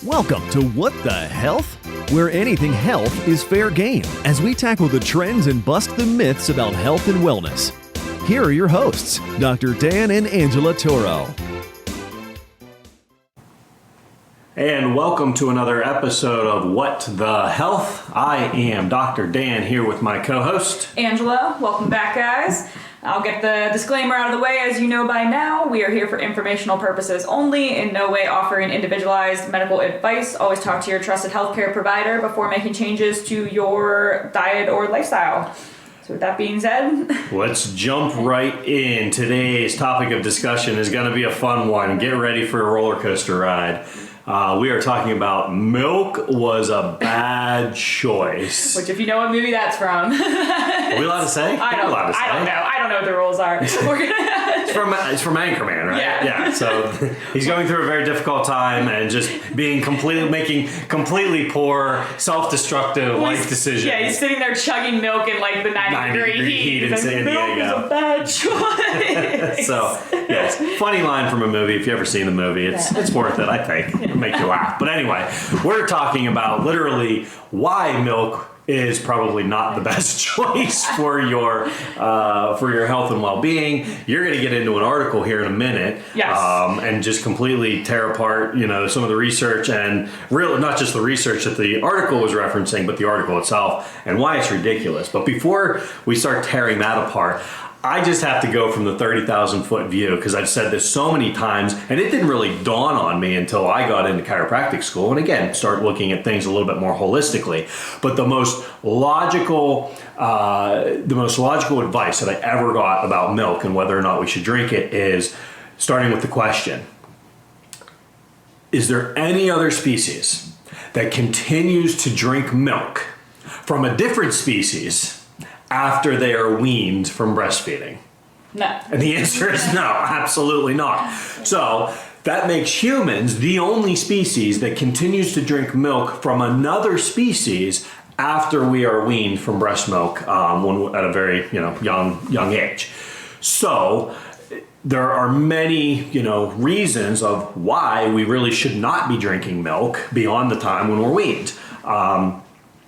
Welcome to What the Health? Where anything health is fair game as we tackle the trends and bust the myths about health and wellness. Here are your hosts, Dr. Dan and Angela Toro. And welcome to another episode of What the Health. I am Dr. Dan here with my co-host, Angela. Welcome back, guys. I'll get the disclaimer out of the way. As you know by now, we are here for informational purposes only, in no way offering individualized medical advice. Always talk to your trusted healthcare provider before making changes to your diet or lifestyle. So with that being said, let's jump right in. Today's topic of discussion is going to be a fun one. Get ready for a roller coaster ride. We are talking about milk was a bad choice. Which, if you know what movie that's from. Are we allowed to say? I don't know. I don't know what the rules are. It's from Anchorman, right? Yeah. So he's going through a very difficult time and just making completely poor, self-destructive life decisions. Yeah, he's sitting there chugging milk in like the 90-degree heat in San Diego. Milk was a bad choice. So, yes, funny line from a movie. If you've ever seen the movie, it's worth it, I think. It'll make you laugh. But anyway, we're talking about literally why milk is probably not the best choice for your health and well-being. You're going to get into an article here in a minute, yes, and just completely tear apart, some of the research and really not just the research that the article was referencing, but the article itself and why it's ridiculous. But before we start tearing that apart, I just have to go from the 30,000 foot view because I've said this so many times and it didn't really dawn on me until I got into chiropractic school and again start looking at things a little bit more holistically. But the most logical advice that I ever got about milk and whether or not we should drink it is starting with the question: is there any other species that continues to drink milk from a different species after they are weaned from breastfeeding? No. And the answer is no, absolutely not. So that makes humans the only species that continues to drink milk from another species after we are weaned from breast milk at a very young age. So there are many reasons of why we really should not be drinking milk beyond the time when we're weaned.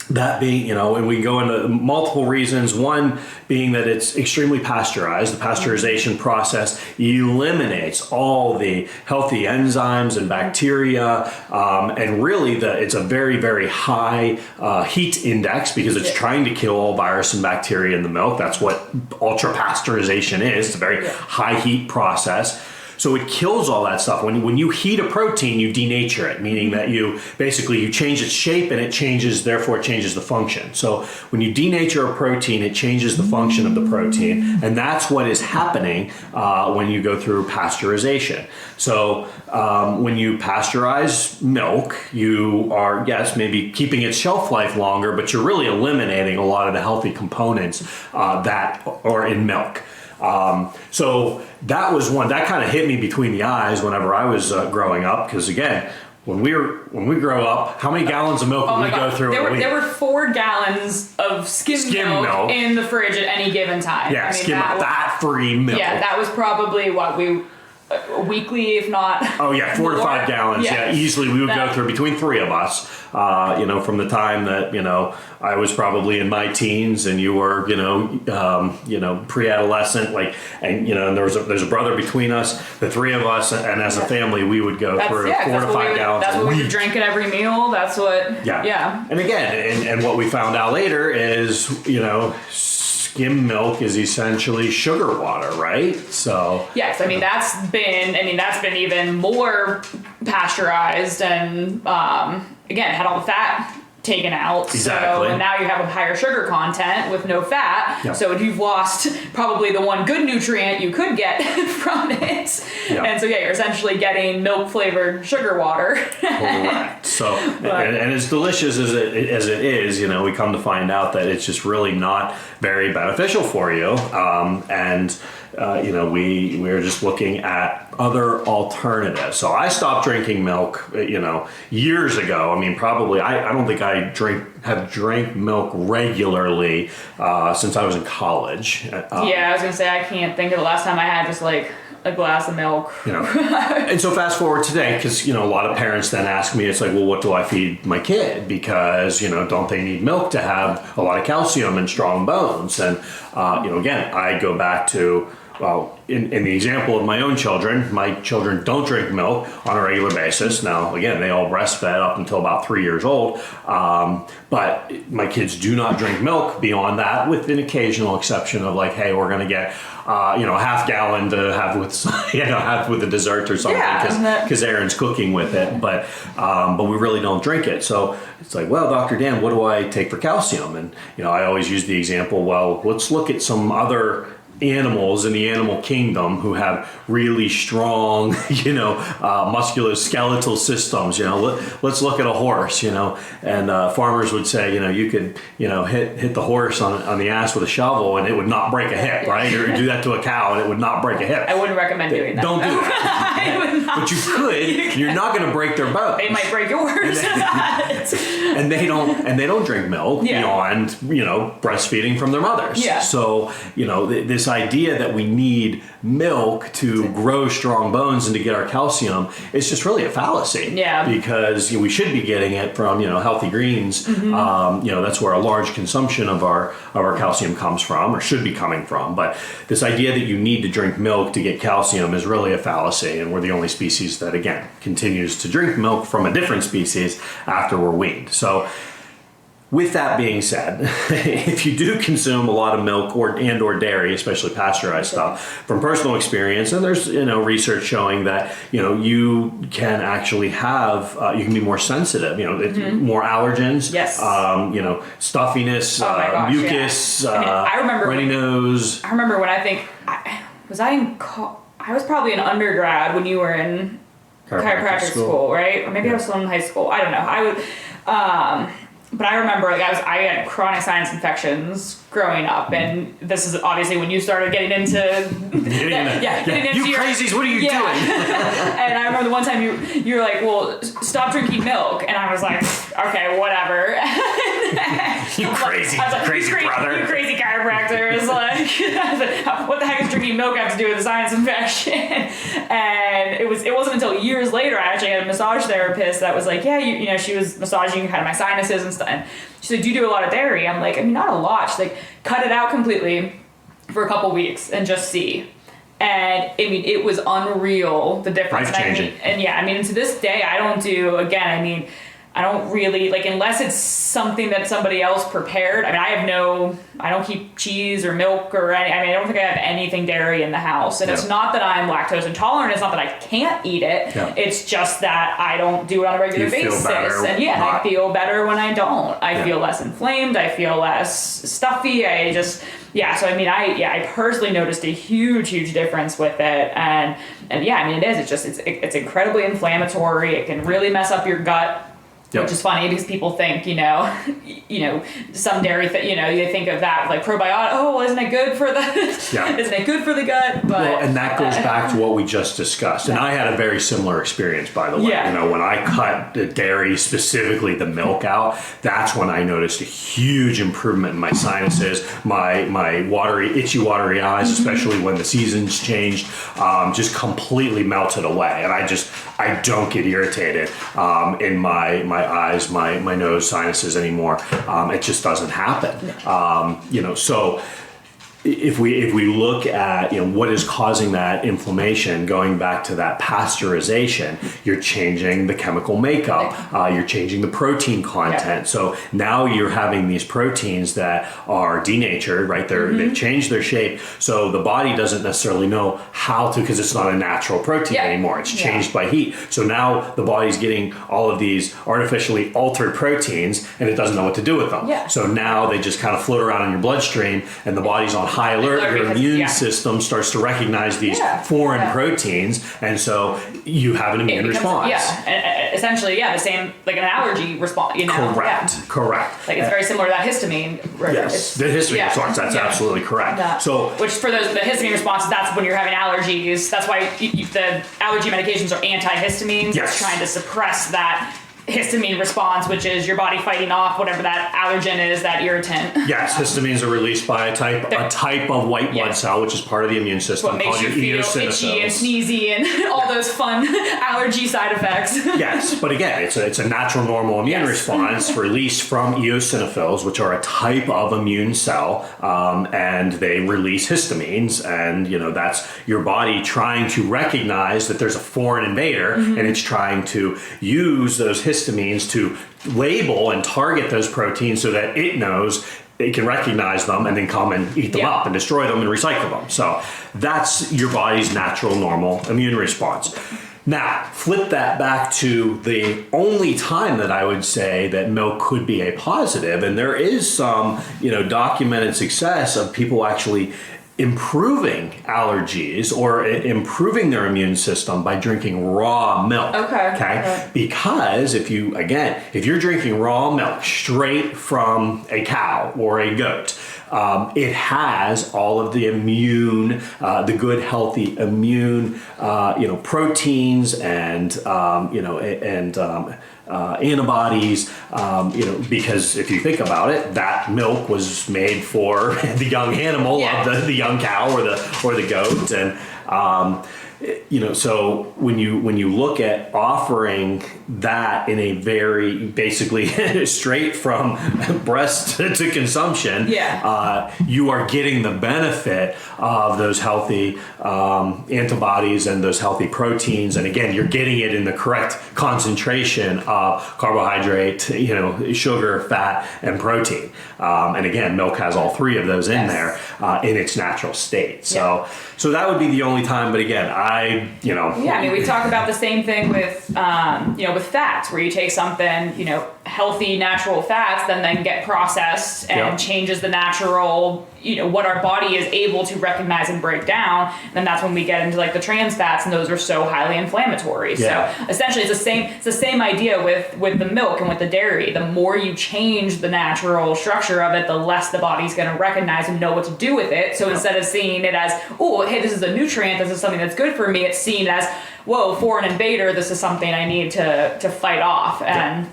That being, and we go into multiple reasons. One being that it's extremely pasteurized. The pasteurization process eliminates all the healthy enzymes and bacteria, and really it's a very, very high heat index because it's trying to kill all virus and bacteria in the milk. That's what ultra pasteurization is. It's a very high heat process. So it kills all that stuff. When you heat a protein, you denature it, meaning that you change its shape and therefore it changes the function. So when you denature a protein, it changes the function of the protein. And that's what is happening when you go through pasteurization. So when you pasteurize milk, you are, maybe keeping its shelf life longer, but you're really eliminating a lot of the healthy components that are in milk. So that was one that kind of hit me between the eyes whenever I was growing up, because again, when we grow up, how many gallons of milk did we go through? There were 4 gallons of skim milk in the fridge at any given time. Yeah, fat-free milk. Yeah, that was probably weekly, if not. Oh yeah, 4 to 5 gallons. Yeah, eadily we would go through between 3 of us. From the time that I was probably in my teens and you were pre-adolescent, and there's a brother between us, the 3 of us, and as a family we would go through 4 to 5 gallons. That's what we would drink at every meal. That's what. Yeah. And again, and what we found out later is skim milk is essentially sugar water, right? So yes, that's been even more pasteurized and again had all the fat taken out. Exactly. So now you have a higher sugar content with no fat. Yep. So you've lost probably the one good nutrient you could get from it. Yep. And so you're essentially getting milk flavored sugar water. Correct. So and as delicious as it is, we come to find out that it's just really not very beneficial for you. We're just looking at other alternatives. So I stopped drinking milk, years ago. Probably I don't think I have drank milk regularly since I was in college. I was gonna say I can't think of the last time I had just like a glass of milk. And so fast forward today, because, a lot of parents then ask me, it's like, well, what do I feed my kid? Because, don't they need milk to have a lot of calcium and strong bones? And, again, I go back to, well, in the example of my own children, my children don't drink milk on a regular basis. Now, again, they all breastfed up until about 3 years old. But my kids do not drink milk beyond that, with an occasional exception of like, hey, we're going to get, a half gallon to have with, have with a dessert or something, because Aaron's cooking with it. But we really don't drink it. So it's like, well, Dr. Dan, what do I take for calcium? And, I always use the example, well, let's look at some other animals in the animal kingdom who have really strong, musculoskeletal systems. Let's look at a horse, and farmers would say, you could, hit the horse on the ass with a shovel and it would not break a hip, right? Or do that to a cow and it would not break a hip. I wouldn't recommend doing that. Don't do that. I would not. But you could. You're not going to break their bones. They might break yours. And they don't drink milk beyond, breastfeeding from their mothers. Yeah. So, this idea that we need milk to grow strong bones and to get our calcium is just really a fallacy. Yeah. Because we should be getting it from, healthy greens. That's where a large consumption of our calcium comes from, or should be coming from. But this idea that you need to drink milk to get calcium is really a fallacy. And we're the only species that, again, continues to drink milk from a different species after we're weaned. So with that being said, if you do consume a lot of milk or dairy, especially pasteurized stuff, from personal experience, and there's research showing that you can actually have you can be more sensitive. More allergens. Yes. Stuffiness, mucus. I remember runny nose. I remember when I was probably an undergrad when you were in chiropractic school, right? Or maybe I was still in high school. I don't know. I would. But I remember I had chronic sinus infections growing up, and this is obviously when you started getting into you crazies, what are you doing? And I remember the one time you were like, well, stop drinking milk, and I was like, okay, whatever. You crazy brother. You crazy chiropractor. It's like, what the heck does drinking milk have to do with a sinus infection? And it wasn't until years later I actually had a massage therapist that was like, yeah, she was massaging kind of my sinuses and stuff. And she said, do you do a lot of dairy? I'm like, not a lot. She's like, cut it out completely for a couple weeks and just see. And it was unreal, the difference. Life-changing. And to this day, I don't do, again, I don't really, unless it's something that somebody else prepared. I don't keep cheese or milk or any, I don't think I have anything dairy in the house. And it's not that I'm lactose intolerant. It's not that I can't eat it. Yeah. It's just that I don't do it on a regular basis. I feel better when I don't. I feel less inflamed. I feel less stuffy. So I personally noticed a huge, huge difference with it. And it is. It's incredibly inflammatory. It can really mess up your gut. Yep. Which is funny because people think, some dairy, they think of that like probiotic. Oh, well, isn't it good for the? Isn't it good for the gut? But and that goes back to what we just discussed. And I had a very similar experience, by the way. Yeah. When I cut the dairy, specifically the milk out, that's when I noticed a huge improvement in my sinuses, my itchy, watery eyes, especially when the seasons changed, just completely melted away. And I don't get irritated in my eyes, my nose, sinuses anymore. It just doesn't happen. So if we look at what is causing that inflammation, going back to that pasteurization, you're changing the chemical makeup, you're changing the protein content. So now you're having these proteins that are denatured, right? They've changed their shape, so the body doesn't necessarily know how to, because it's not a natural protein anymore. It's changed by heat. So now the body's getting all of these artificially altered proteins, and it doesn't know what to do with them. Yeah. So now they just kind of float around in your bloodstream, and the body's on high alert. Your immune system starts to recognize these foreign proteins, and so you have an immune response. And essentially, the same like an allergy response. Correct. Like it's very similar to that histamine. Yes, the histamine response. That's absolutely correct. So, which for the histamine response, that's when you're having allergies. That's why the allergy medications are antihistamines. Yes. It's trying to suppress that histamine response, which is your body fighting off whatever that allergen is, that irritant. Yes, histamines are released by a type of white blood cell, which is part of the immune system. What makes you feel itchy and sneezy and all those fun allergy side effects. Yes, but again, it's a natural, normal immune response released from eosinophils, which are a type of immune cell, and they release histamines, and that's your body trying to recognize that there's a foreign invader, and it's trying to use those histamines to label and target those proteins so that it knows it can recognize them and then come and eat them up and destroy them and recycle them. So that's your body's natural, normal immune response. Now, flip that back to the only time that I would say that milk could be a positive, and there is some, documented success of people actually improving allergies or improving their immune system by drinking raw milk. Okay. Because if you're drinking raw milk straight from a cow or a goat, it has all of the immune, the good, healthy immune, proteins and antibodies, because if you think about it, that milk was made for the young animal of the young cow or the goat, and so when you look at offering that in a very basically straight from breast to consumption, you are getting the benefit of those healthy antibodies and those healthy proteins, and again, you're getting it in the correct concentration of carbohydrate, sugar, fat, and protein. And again, milk has all three of those in there in its natural state. So that would be the only time. But again, we talk about the same thing with with fats, where you take something, healthy natural fats, then get processed and changes the natural, what our body is able to recognize and break down. And then that's when we get into like the trans fats, and those are so highly inflammatory. So essentially it's the same idea with the milk and with the dairy. The more you change the natural structure of it, the less the body's going to recognize and know what to do with it. So instead of seeing it as, oh, hey, this is a nutrient, this is something that's good for me, it's seen as, whoa, foreign invader, this is something I need to fight off. And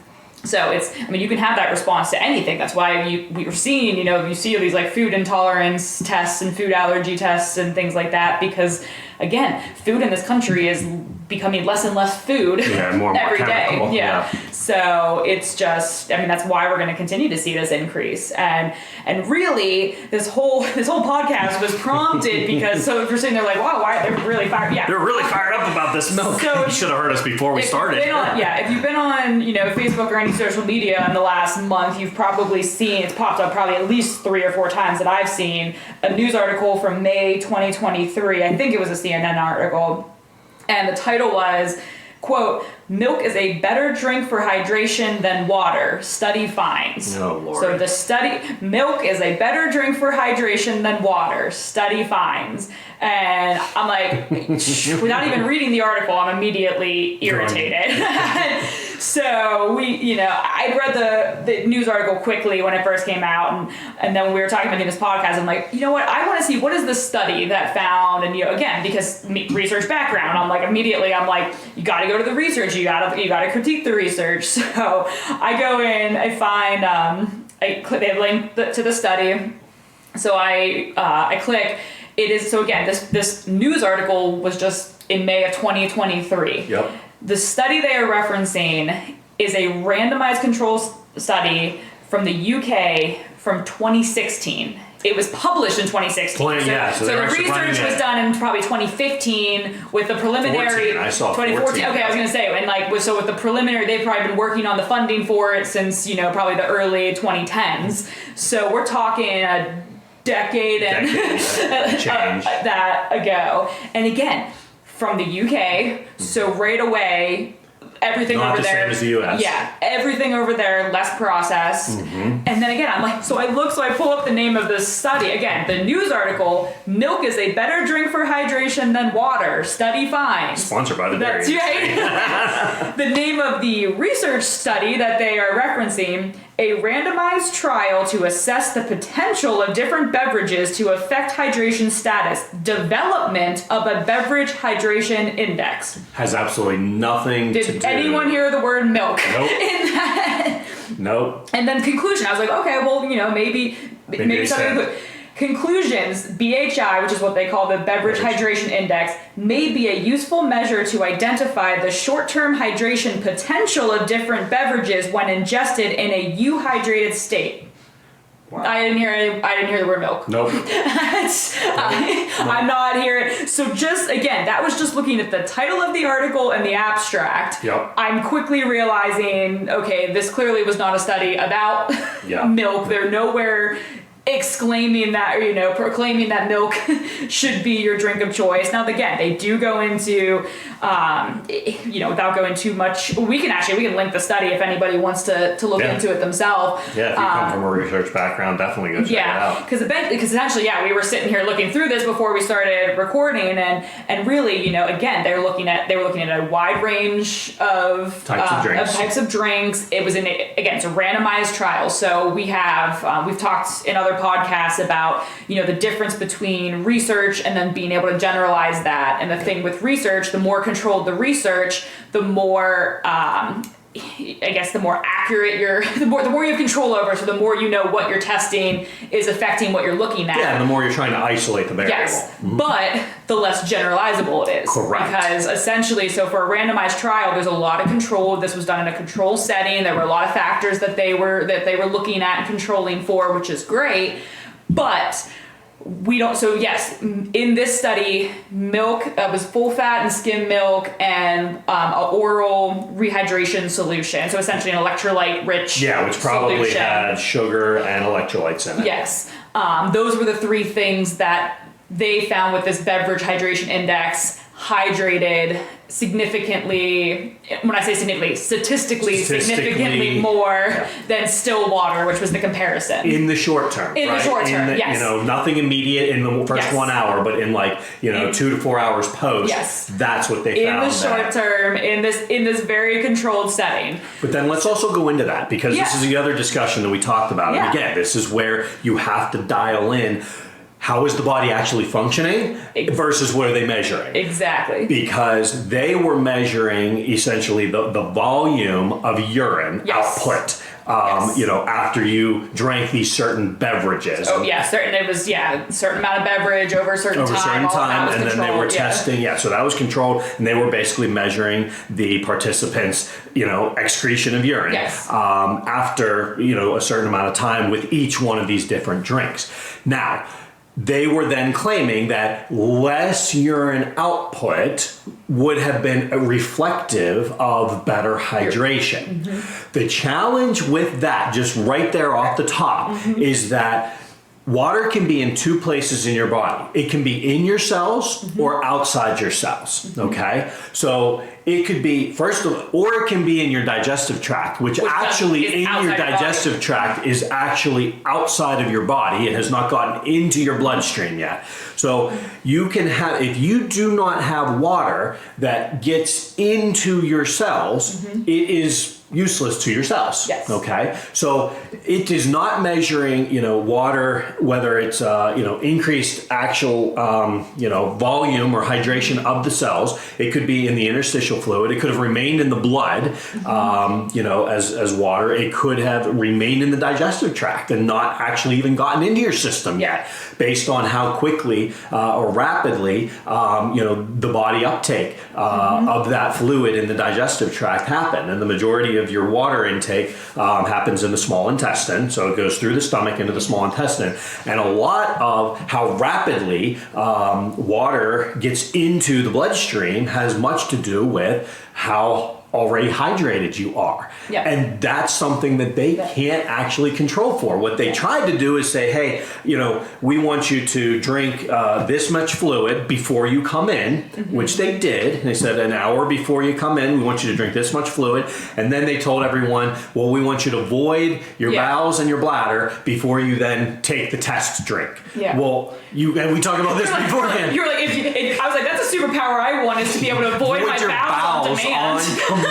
so you can have that response to anything. That's why we were seeing, you see these like food intolerance tests and food allergy tests and things like that, because again, food in this country is becoming less and less food every day. So it's just, that's why we're going to continue to see this increase. And really, this whole podcast was prompted because, so if you're sitting there like, wow, why they're really fired? Yeah, they're really fired up about this milk. So you should have heard us before we started. If you've been on, Facebook or any social media in the last month, you've probably seen, it's popped up probably at least 3 or 4 times that I've seen, a news article from May 2023. I think it was a CNN article. And the title was, quote, "Milk is a better drink for hydration than water. Study finds." Oh, Lord. So the study, milk is a better drink for hydration than water. Study finds. And I'm like, without even reading the article, I'm immediately irritated. So I read the news article quickly when it first came out, and then when we were talking about doing this podcast, I'm like, I want to see what is the study that found, and again, because research background, I'm like, you got to go to the research, you got to critique the research. So I go in, I find they have a link to the study, so I click. It is, so again, this news article was just in May of 2023. Yep. The study they are referencing is a randomized control study from the UK from 2016. It was published in 2016. So the research was done in probably 2015 with the preliminary. 14. I saw 2014. Okay, I was going to say, and so with the preliminary, they've probably been working on the funding for it since probably the early 2010s. So we're talking a decade and that ago. And again, from the UK, so right away, everything Not over the there. Same as the US. Yeah, everything over there, less processed. And then again, I'm like, so I pull up the name of this study. Again, the news article, "Milk is a better drink for hydration than water. Study finds." Sponsored by the dairy. That's right. The name of the research study that they are referencing a randomized trial to assess the potential of different beverages to affect hydration status. Development of a beverage hydration index. Has absolutely nothing to do. Did anyone hear the word milk? Nope. In that? Nope. And then conclusion. I was like, okay, well, maybe something. Conclusions, BHI, which is what they call the Beverage Hydration Index, may be a useful measure to identify the short-term hydration potential of different beverages when ingested in a euhydrated state. Wow. I didn't hear the word milk. Nope. I'm not hearing. So just, again, that was just looking at the title of the article and the abstract. Yep. I'm quickly realizing, okay, this clearly was not a study about milk. They're nowhere exclaiming that, or proclaiming that milk should be your drink of choice. Now, again, they do go into, without going too much, we can link the study if anybody wants to look into it themselves. Yeah, if you come from a research background, definitely go check it out. Because essentially, we were sitting here looking through this before we started recording, and really, again, they were looking at a wide range of types of drinks. It was it's a randomized trial. So we've talked in other podcasts about the difference between research and then being able to generalize that. And the thing with research, the more controlled the research, the more the more accurate the more you have control over, so the more you know what you're testing is affecting what you're looking at. Yeah, and the more you're trying to isolate the variable. Yes, but the less generalizable it is. Correct. Because essentially, so for a randomized trial, there's a lot of control. This was done in a control setting. There were a lot of factors that they were looking at and controlling for, which is great. But we don't. So yes, in this study, milk was full fat and skim milk and an oral rehydration solution. So essentially an electrolyte rich. Yeah, which probably solution. had sugar and electrolytes in it. Yes, those were the three things that they found with this beverage hydration index. Hydrated significantly, when I say significantly, significantly more than still water, which was the comparison. In the short term, yes. Nothing immediate in the first 1 hour, but in 2 to 4 hours post, that's what they found. In the short term, in this very controlled setting. But then let's also go into that, because this is the other discussion that we talked about. And again, this is where you have to dial in. How is the body actually functioning versus what are they measuring? Exactly. Because they were measuring essentially the volume of urine output, after you drank these certain beverages. Oh, yeah. Certain amount of beverage over a certain time. And then they were testing. So that was controlled. And they were basically measuring the participants, excretion of urine after, a certain amount of time with each one of these different drinks. Now, they were then claiming that less urine output would have been reflective of better hydration. Mm-hmm. The challenge with that, just right there off the top, is that water can be in two places in your body. It can be in your cells or outside your cells, okay? So it could be, or it can be in your digestive tract, which actually in your digestive tract is actually outside of your body. It has not gotten into your bloodstream yet. So you can have, if you do not have water that gets into your cells, it is useless to your cells. Yes. Okay. So it is not measuring, water, whether it's, increased actual, volume or hydration of the cells. It could be in the interstitial fluid. It could have remained in the blood, as water. It could have remained in the digestive tract and not actually even gotten into your system yet, based on how quickly or rapidly, the body uptake of that fluid in the digestive tract happened. And the majority of your water intake happens in the small intestine, so it goes through the stomach into the small intestine, and a lot of how rapidly water gets into the bloodstream has much to do with how already hydrated you are. Yeah. And that's something that they can't actually control for. What they tried to do is say, hey, we want you to drink this much fluid before you come in, which they did. They said an hour before you come in, we want you to drink this much fluid. And then they told everyone, well, we want you to void your bowels and your bladder before you then take the test drink. Yeah. Well, and we talked about this beforehand. You were like, I was like, that's a superpower I want, is to be able to void my bowels on demand.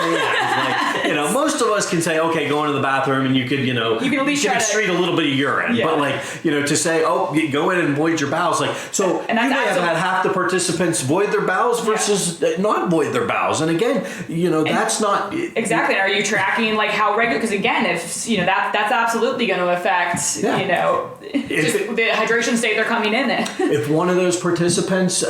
Most most of us can say, okay, go into the bathroom and you could, you can at least excrete a little bit of urine. Yeah. But like, to say, oh, go in and void your bowels. Like, so and you may have had half the participants void their bowels versus not void their bowels. And again, that's not... Exactly. Are you tracking like how regular? Because again, if, that's absolutely going to affect, just the hydration state they're coming in. If one of those participants,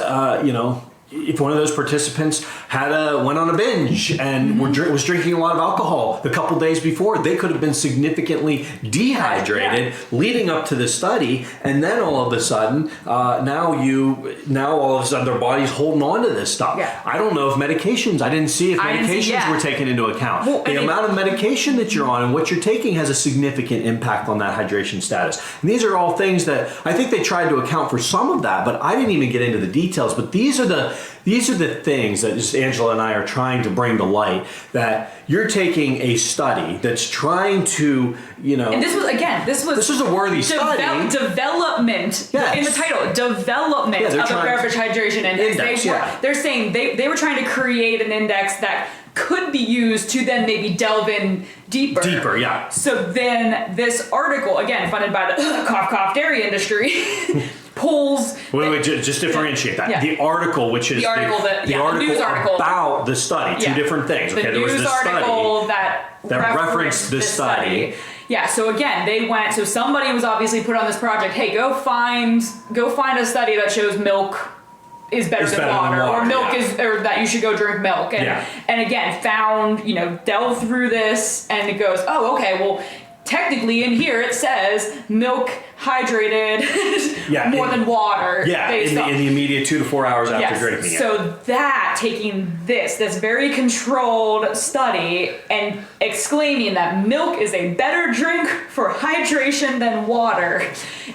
if one of those participants went on a binge and was drinking a lot of alcohol the couple days before, they could have been significantly dehydrated leading up to the study, and then all of a sudden, now all of a sudden their body's holding on to this stuff. Yeah. I don't know if medications. I didn't see if medications were taken into account. Well, the amount of medication that you're on and what you're taking has a significant impact on that hydration status. And these are all things that I think they tried to account for some of that, but I didn't even get into the details. But these are the things that just Angela and I are trying to bring to light, that you're taking a study that's trying to, And this was a worthy study. Development. Yes. In the title, development of a beverage hydration index. They're saying they were trying to create an index that could be used to then maybe delve in deeper. Deeper, yeah. So then this article, again, funded by the cough dairy industry, pulls... Wait, just differentiate that. Yeah. The article, which is the news article about the study, two different things. The news article that referenced the study. Yeah, so again, so somebody was obviously put on this project, hey, go find a study that shows milk is better than water, or milk or that you should go drink milk. And again, delve through this, and it goes, oh, okay, well, technically in here it says milk hydrated more than water. Yeah, in the immediate 2 to 4 hours after drinking it. So taking this very controlled study and exclaiming that milk is a better drink for hydration than water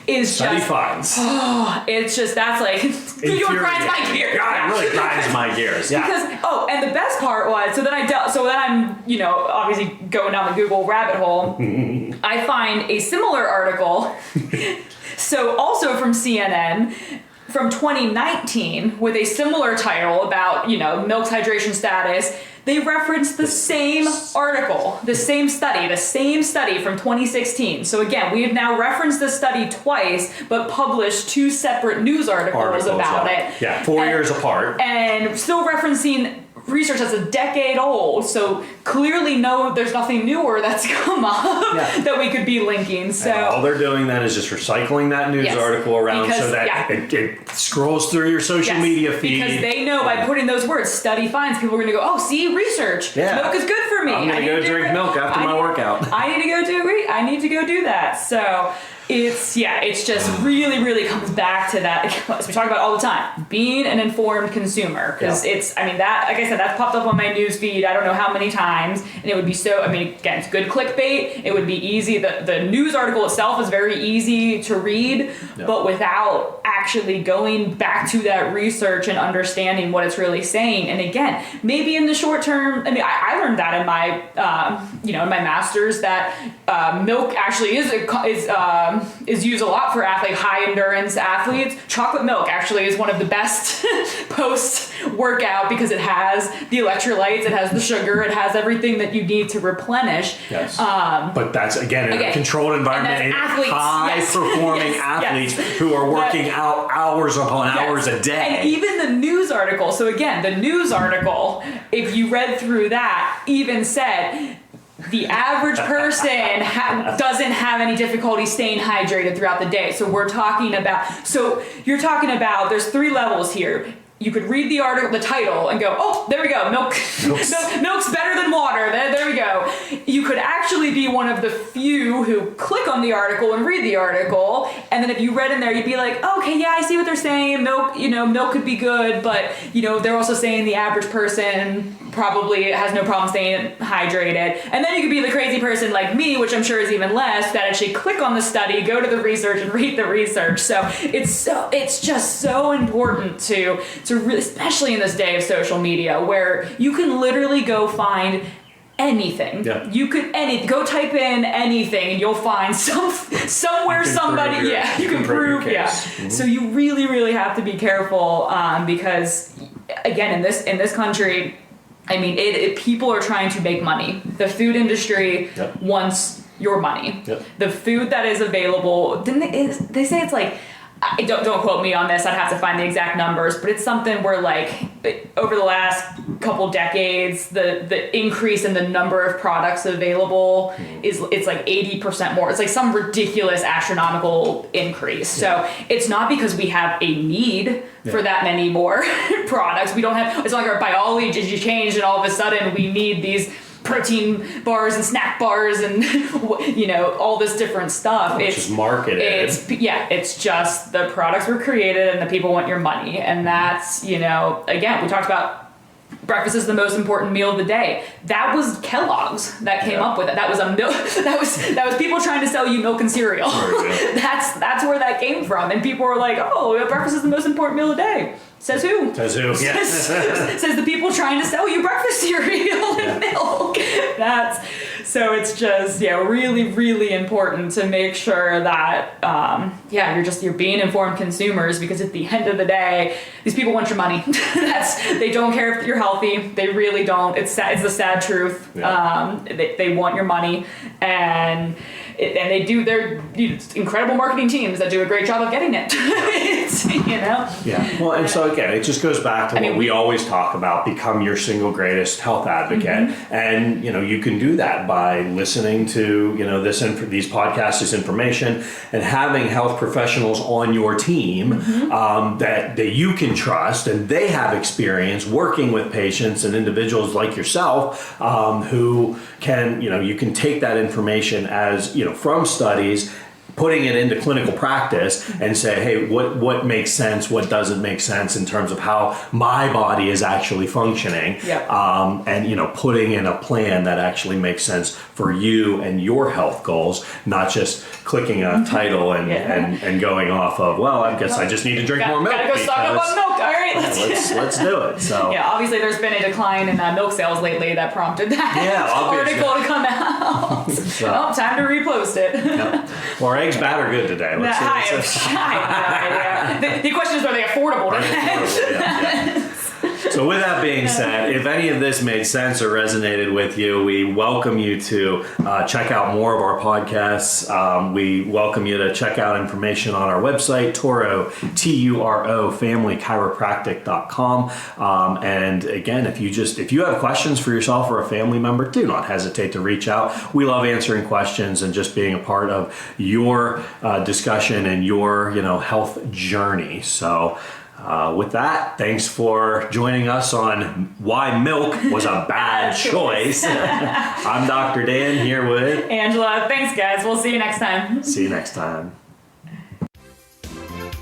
is study finds. Oh, it's just, that's like, it grinds my gears. God, it really grinds my gears. Yeah. Because, and the best part was, so then I'm, obviously going down the Google rabbit hole. I find a similar article, so also from CNN, from 2019, with a similar title about, milk's hydration status. They referenced the same article, the same study from 2016. So again, we have now referenced this study twice, but published 2 separate news articles about it. Yeah, 4 years apart. And still referencing research that's a decade old, so clearly there's nothing newer that's come up that we could be linking. So and all they're doing then is just recycling that news article around so that it scrolls through your social media feed. Because they know by putting those words, study finds, people are going to go, oh, see, research. Milk is good for me. I'm going to go drink milk after my workout. I need to go do that. So it's just really, really comes back to that, as we talk about all the time, being an informed consumer. Because that, like I said, that's popped up on my news feed I don't know how many times, and it would be again, it's good clickbait. It would be easy. The news article itself is very easy to read, but without actually going back to that research and understanding what it's really saying. And again, maybe in the short term, I learned that in my, in my master's, that milk actually is used a lot for high endurance athletes. Chocolate milk actually is one of the best post workout, because it has the electrolytes, it has the sugar, it has everything that you need to replenish. Yes. But that's again in a controlled environment, and high performing athletes who are working out hours upon hours a day. And even the news article. So again, the news article, if you read through that, even said the average person doesn't have any difficulty staying hydrated throughout the day. So you're talking about, there's 3 levels here. You could read the article, the title, and go, oh, there we go, milk's better than water. There we go. You could actually be one of the few who click on the article and read the article, and then if you read in there, you'd be like, okay, yeah, I see what they're saying. Milk could be good, but they're also saying the average person probably has no problem staying hydrated. And then you could be the crazy person like me, which I'm sure is even less, that actually click on the study, go to the research, and read the research. So it's just so important to really, especially in this day of social media, where you can literally go find anything. Yeah. You could go type in anything and you'll find somewhere somebody. You can prove. Mm-hmm. So you really, really have to be careful, because again, in this country, I mean, people are trying to make money. The food industry wants your money. The food that is available, they say it's like, don't quote me on this, I'd have to find the exact numbers, but it's something where like over the last couple decades, the increase in the number of products available it's like 80% more. It's like some ridiculous astronomical increase. So it's not because we have a need for that many more products. We don't have, it's not like our biology changed and all of a sudden we need these protein bars and snack bars and all this different stuff. It's just marketed. It's just the products were created and the people want your money. And that's, again, we talked about breakfast is the most important meal of the day. That was Kellogg's that came up with it. That was a milk. That was people trying to sell you milk and cereal. That's where that came from. And people were like, "Oh, breakfast is the most important meal of the day." Says who? Yes. Says the people trying to sell you breakfast cereal and milk. So it's just really, really important to make sure that you're being informed consumers, because at the end of the day, these people want your money. They don't care if you're healthy. They really don't. It's the sad truth. They want your money, and they do their incredible marketing teams that do a great job of getting it. Yeah. Well, and so again, it just goes back to what we always talk about: become your single greatest health advocate. And you can do that by listening to these podcasts, this information, and having health professionals on your team that you can trust, and they have experience working with patients and individuals like yourself who can you can take that information as from studies, putting it into clinical practice and say, hey, what makes sense, what doesn't make sense in terms of how my body is actually functioning, and putting in a plan that actually makes sense for you and your health goals, not just clicking a title and going off of, well, I guess I just need to drink more milk. Gotta go stock up on milk. All right, let's do it. So obviously there's been a decline in milk sales lately that prompted that article to come out. So, time to repost it. Well, our eggs bad or good today? The question is, are they affordable today? So with that being said, if any of this made sense or resonated with you, we welcome you to check out more of our podcasts. We welcome you to check out information on our website, Turo, Turo, familychiropractic.com. And again, if you have questions for yourself or a family member, do not hesitate to reach out. We love answering questions and just being a part of your discussion and your health journey. So with that, thanks for joining us on why milk was a bad choice. I'm Dr. Dan here with Angela. Thanks, guys. We'll see you next time. See you next time.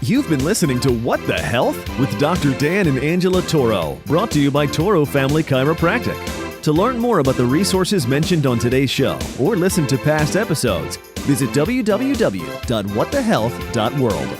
You've been listening to What the Health with Dr. Dan and Angela Toro, brought to you by Toro Family Chiropractic. To learn more about the resources mentioned on today's show or listen to past episodes, visit www.whatthehealth.world.